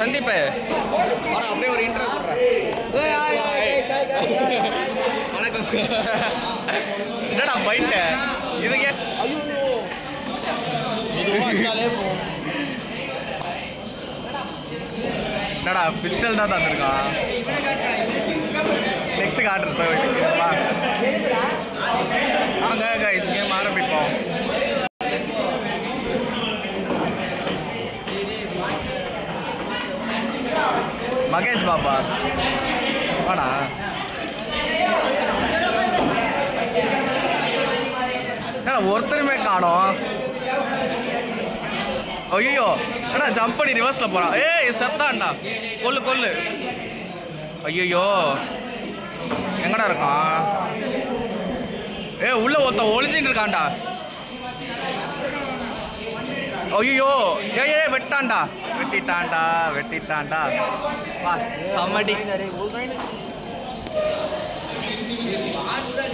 சந்தீப் ஆனா அப்படியே ஒரு இன்ட்ரோ போடுறேன். வணக்கம். என்னடா பைட்ட இதுக்கே ஐயோ இதுவா அச்சாலே போகும். என்னடா பிஸ்டல் தான் தந்துருக்கான். நெக்ஸ்ட் காட்டுறது போய் விட்டுருக்கா. வாங்க கைஸ் கேம் ஆரம்பிப்போம். மகேஷ் பாபா வாடா. ஒருத்தருமே காணோம். ஐயோ ஏடா ஜம்ப் பண்ணி ரிவர்ஸில் போகிறான். ஏய் செத்தான்டா. கொல்லு கொல்லு. ஐயோ எங்கடா இருக்கான்? உள்ள ஒருத்த ஒளிஞ்சிட்டு இருக்கான்டா. ஐயோ வெட்டான்டா. வெட்டிட்டான்டா. வா சமடி.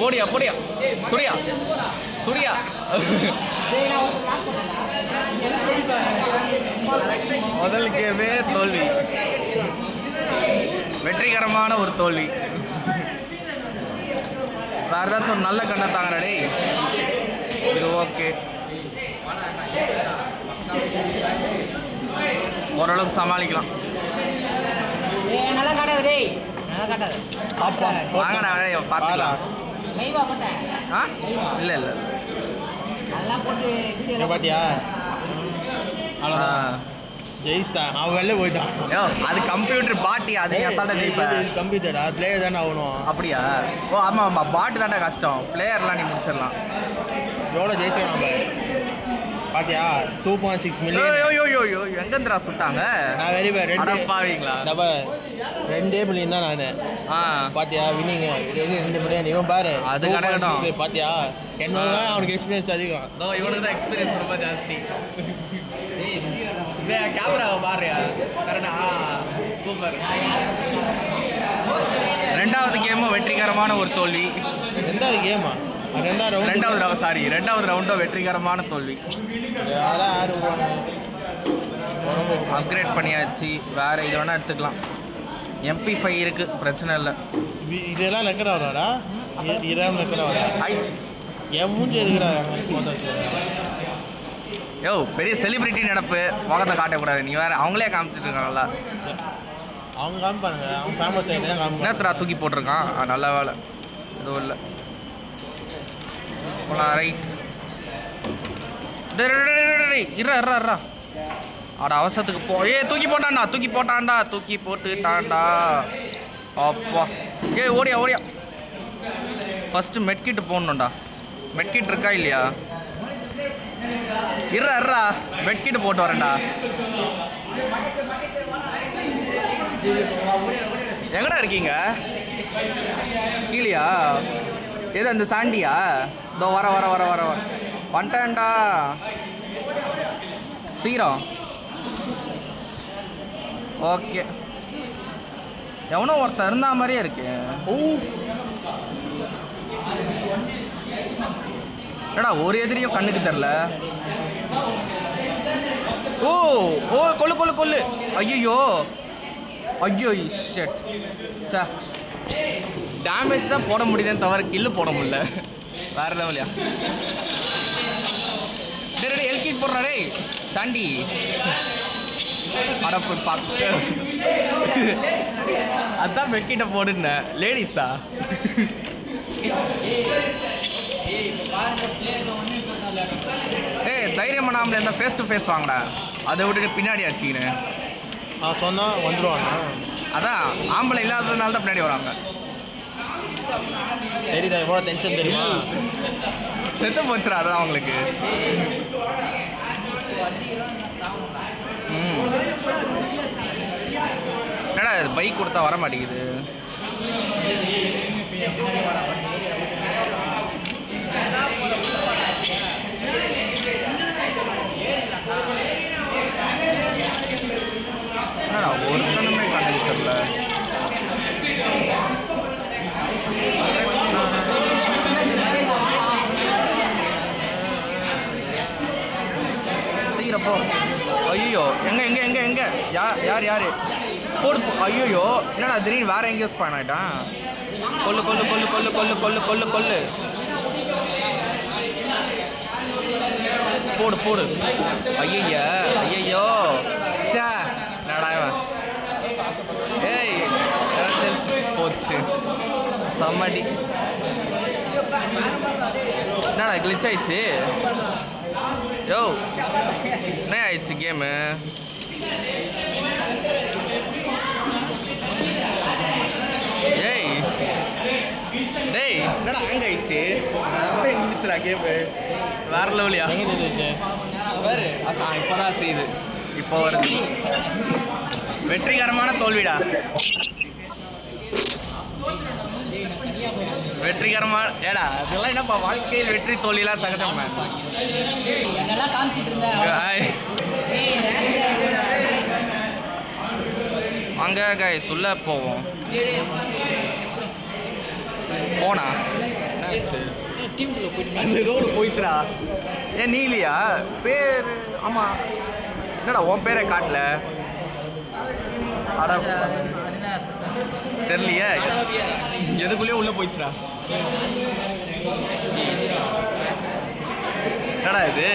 போடியா சுடியா. முதல் கேமே தோல்வி. வெற்றிகரமான ஒரு தோல்வி. வேறு ஏதாச்சும் ஒரு நல்ல கண்ணை தாங்கடா. இது ஓகே, ஓரளவுக்கு சமாளிக்கலாம். வாங்கடா பார்த்துக்கலாம். இல்லை பாத்தியா ஜெயிஸ்டா அவன் வெளில போயிட்டான். அது கம்ப்யூட்டர் பாட்டி. அது அசால்ட்டா ஜெயிப்பேன். கம்ப்யூட்டரா பிளேயர் தானே ஆகணும். அப்படியா? ஓ ஆமாம் பாட்டு தானே கஷ்டம். பிளேயர்லாம் நீ முடிச்சிடலாம். எவ்வளோ ஜெயிச்சோம் பாத்தியா? 2.6 மில்லியன். ஐயோ எங்கேந்திரா சுட்டாங்க? நான் வெரி பேட். 2 மில்லியன் தான் நான். பாத்தியா வினிங் 2 மில்லியன். இவன் பாரு அது கிடைக்கட்டும். பாத்தியா என்னோட அவனுக்கு எக்ஸ்பீரியன்ஸ் அதிகம். இவனுக்கு தான் எக்ஸ்பீரியன்ஸ் ரொம்ப ஜாஸ்தி. கேமராவை பாருயா. கரெக்டா சூப்பர். ரெண்டாவது கேமும் வெற்றிகரமான ஒரு தோல்வி. ரெண்டாவது கேமா? ரெண்டாவது ரவுண்டோ வெற்றிகரமான தோல்வி. அப்கிரேட் பண்ணியாச்சு. வேற இது வேணா எடுத்துக்கலாம். MP5 இருக்கு, பிரச்சனை இல்லை. இதெல்லாம் நக்கரா வராடா. இதெல்லாம் நக்கரா வரா ஆயிடுச்சு. என் மூஞ்சி எதுக்குடா? பெரிய செலிபிரிட்டி நடப்பு. முகத்தை காட்டக்கூடாது. நீ வேற அவங்களே காமிச்சிட்டு இருக்காங்கல்ல. அவங்க காமிப்பாங்க. அவங்க ஃபேமஸ் ஆகிட்டு காமிப்பாங்க. நேரத்தில் தூக்கி போட்டிருக்கான். நல்ல வேலை எதுவும் இல்லை. ரைட். இறா அட அவசரத்துக்கு போ. தூக்கி போட்டுட்டான்டா. அப்பா ஓடியா. ஃபஸ்ட்டு மெட்கிட்டு போடணும்டா. மெட்கிட் இருக்கா இல்லையா? இறா மெட்கிட்டு போட்டு வரேன்டா. எங்கடா இருக்கீங்க? கீழியா? எது அந்த சாண்டியா? இதோ வர வந்துட்டேன்டா. சீரம் ஓகே. எவனோ ஒருத்தர் இருந்தா மாதிரியே இருக்கு. ஏடா ஒரு எதிரியும் கண்ணுக்கு தெரில. ஓ கொல்லு. ஐயோ ஷட். சே டேமேஜ் தான் போட முடியுதுன்னு தவிர கில்லு போட முடியல. வேற லெவலியா? சரி எல்கிட் போடுறாடே சாண்டி. அடப்பு பார்த்து அதான் மெட்கிட்ட போடுன லேடிஸா? தைரியம் பண்ணாமல் இருந்தால் ஃபேஸ் டு ஃபேஸ் வாங்கடா. அதை விட்டுட்டு பின்னாடி அடிச்சிக்கினேன். சொன்னால் வந்துடுவாங்க. அதான் ஆம்பளை இல்லாததுனால தான் பின்னாடி வராங்க. தெரியுதா எவ்வளோ டென்ஷன் தெரியுமா? செத்து போச்சுடா அதான் அவங்களுக்கு. என்னடா பைக் கொடுத்தா வர மாட்டேங்குது. ஒருத்தனுமே கண்ணுக்கு தெரியல. சீரப்போ ஐயோ எங்க யார் போடு ஐயோ என்னடா திடீர்னு வேற எங்கேயோ ஸ்பான் ஆகிட்டான் கொல்லு போடு ஐயோ சே என்னடா ஏய் போச்சு சம்மடி என்னடா கிளிச் ஆயிடுச்சு யோ என்ன ஆயிடுச்சு கேமு டேய் என்னடா ஹேங் ஆயிடுச்சு இருந்துச்சுடா கேமு வேற லெவலியா வேறு இப்போதான் செய்யுது இப்போ வருது வெற்றிகரமான தோல்விடா வெற்றிகரமான ஏடா அதெல்லாம் என்னப்பா வாழ்க்கையில் வெற்றி தோல்விலாம் சகஜம் அங்க கைஸ் உள்ள போவோம் போனா ஏதோ போயிடுச்சுடா ஏன் நீ இல்லையா பேர் ஆமா என்னடா உன் பேரை காட்டல அட தெரியலையே எதுக்குள்ளேயே உள்ள போயிடுச்சுடா என்னடா இது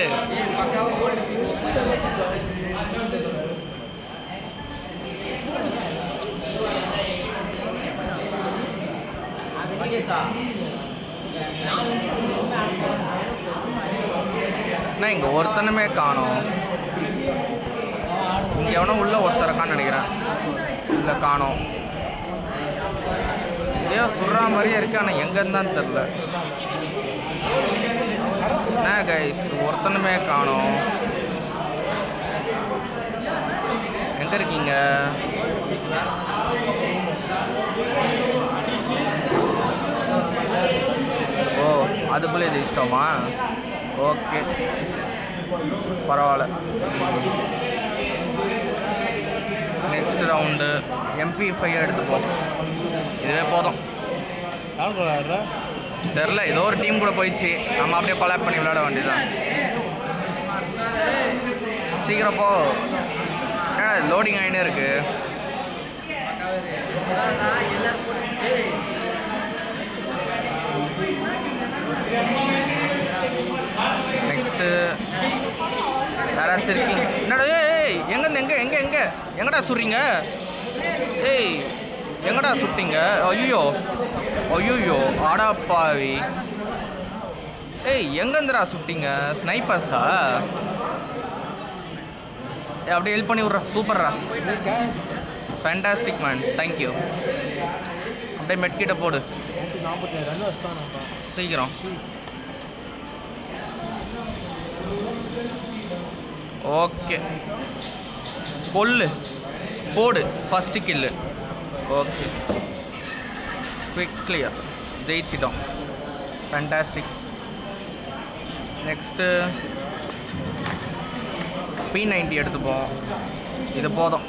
நான் இங்கே ஒருத்தனுமே காணோம் இங்கே எவனோ உள்ள ஒருத்தரக்கான்னு நினைக்கிறேன் இல்லை காணோம் ஏதோ சுடுற மாதிரியே இருக்கு ஆனால் எங்கன்னு தான் தெரில என்ன கைஸ் ஒருத்தனுமே காணோம் எங்கே இருக்கீங்க ஓ அதுக்குள்ளே ஜெயிச்சிட்டோமா ஓகே பரவாயில்ல நெக்ஸ்ட் ரவுண்டு MP5 எடுத்துப்போம் இதுவே போதும் தெரில ஏதோ ஒரு டீம் கூட போயிடுச்சு நம்ம அப்படியே கொலாப் பண்ணி விளையாட வேண்டியதுதான் சீக்கிரம் போ ஏன்னா லோடிங் ஆகினே இருக்கு நெக்ஸ்ட்டு யாராச்சும் இருக்கீங்க என்னடா ஏய் எங்கடா சுடுறீங்க ஏய் எங்கடா சுட்டிங்க ஐயோ ஆடாப்பாவி ஏய் எங்கேருந்துடா சுட்டிங்க ஸ்னைப்பர்ஸா ஏ அப்படியே ஹெல்ப் பண்ணி விட்றா சூப்பர்ரா ஃபேண்டாஸ்டிக் மேன் தேங்க்யூ அப்படியே மெட்கிட்ட போடு சீக்கிரம் ஓகே போடு first kill okay quick clear ஜெயிச்சிட்டோம் ஃபேண்டாஸ்டிக் நெக்ஸ்ட்டு P90 எடுத்துப்போம் இது போதும்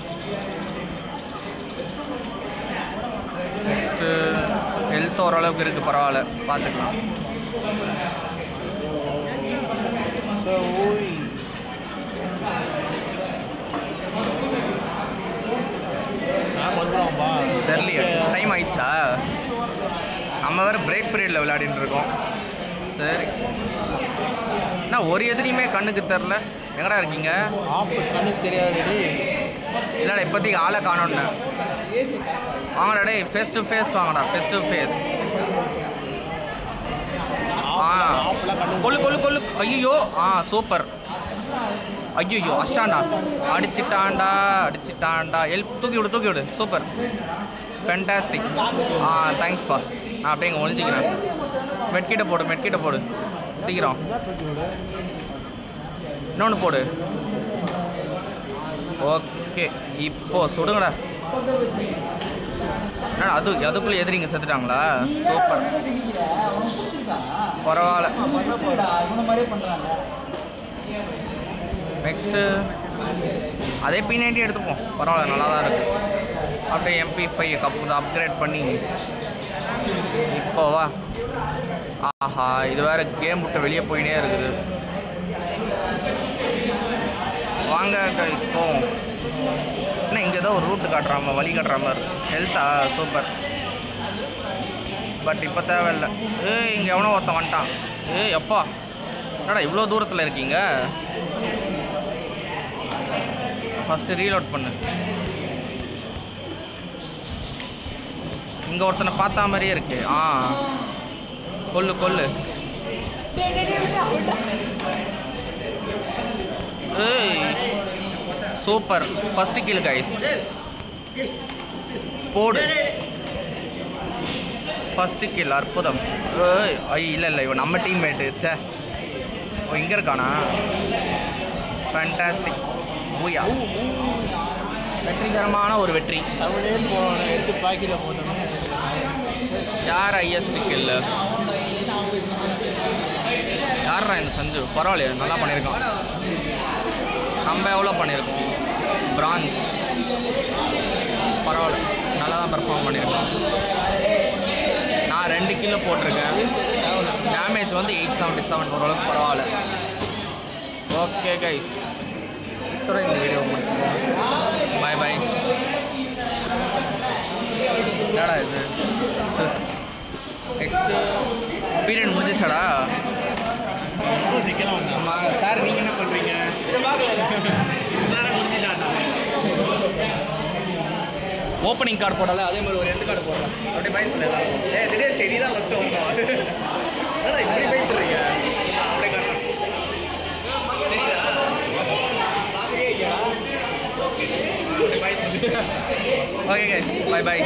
நெக்ஸ்ட்டு ஹெல்த் ஓரளவுக்கு இருக்குது பரவாயில்ல பார்த்துக்கலாம் தெரியலையே டைம் ஆயிடுச்சா நம்ம வேறு பிரேக் பீரியடில் விளையாடிட்டு இருக்கோம் சரி அண்ணா ஒரு எதிரியுமே கண்ணுக்கு தெரில எங்கடா இருக்கீங்க கண்ணுக்கு தெரியாது இல்லைடா இப்போதைக்கு ஆளை காணோன்னு வாங்கடா டே ஃபேஸ் டு ஃபேஸ் வாங்கடா ஃபேஸ் டு ஃபேஸ் கொல்லு ஐயோ சூப்பர் ஐயோ அடிச்சிட்டான்டா தூக்கி விடு சூப்பர் ஃபேண்டாஸ்டிக் தேங்க்ஸ்ப்பா நான் அப்படியே இங்கே ஒழிஞ்சிக்கிறேன் மெட்கிட்ட போடு சீக்கிரம் இன்னொன்று போடு ஓகே இப்போ சுடுங்கடா என்னடா அதுக்குள்ளே எதிரிங்க செத்துட்டாங்களா சூப்பர் பரவாயில்ல நெக்ஸ்ட்டு அதே P90 எடுத்துப்போம் பரவாயில்ல நல்லா தான் இருக்குது அப்படியே MP5 கப்பு அப்கிரேட் பண்ணி இப்போவா ஆஹா இது வேறு கேம் விட்டு வெளியே போயினே இருக்குது வாங்க கைஸ் போவோம். என்ன இங்கே ஏதோ ஒரு ரூட்டு காட்டுறாம வழி காட்டுற மாதிரி ஹெல்த்தா சூப்பர். பட் இப்போ தேவையில்லை. இங்கே எவனோ ஒருத்தன் வந்துட்டான். எப்பா என்னடா இவ்வளோ தூரத்தில் இருக்கீங்க? ஃபஸ்ட்டு ரீலோட் பண்ணு. இங்கே ஒருத்தனை பார்த்தா மாதிரியே இருக்கு. கொல்லு கொல்லு. சூப்பர் ஃபஸ்ட்டு கீழ் கைஸ் போடு. ஃபஸ்ட்டு கீழ் அற்புதம். இல்லை இவன் நம்ம டீம்மேட்டு. சே இங்கே இருக்கானா? ஃபேண்டாஸ்டிக். பூயா வெற்றிகரமான ஒரு வெற்றி. அவனே போனேன் எடுத்து பாக்கியில் போட்டோம். யார் ஐஎஸ்டி கில்ல? யாரா இந்த சஞ்சு? பரவாயில்லையா, நல்லா பண்ணியிருக்கான். நம்ம எவ்வளோ பண்ணியிருக்கோம்? பிரான்ஸ். பரவாயில்ல, நல்லா தான் பெர்ஃபார்ம் பண்ணியிருக்கோம். நான் 2 கிலோ போட்டிருக்கேன். டேமேஜ் வந்து 877. ஓரளவுக்கு பரவாயில்ல. ஓகே கைஸ், இத்தோட இந்த வீடியோ முடிச்சுப்போம். பாய் பாய். என்னடா இது? நெக்ஸ்ட்டு பீரியட் முடிஞ்சிச்சாடா? ஆமாம் சார், நீங்கள் என்ன பண்ணுறீங்க? ஓப்பனிங் கார்டு போடல, அதே மாதிரி ஒரு 2 கார்டு போடலாம். அப்படியே பை சொல்லலாம். திடீர் சரி தான் ஃபஸ்ட்டு வந்தோம். என்னடா இப்படி போயிட்டுறீங்க? அப்படியே காட்டுறேன். சரிங்களா? ஓகே பை சொல்லு. Okay bye bye.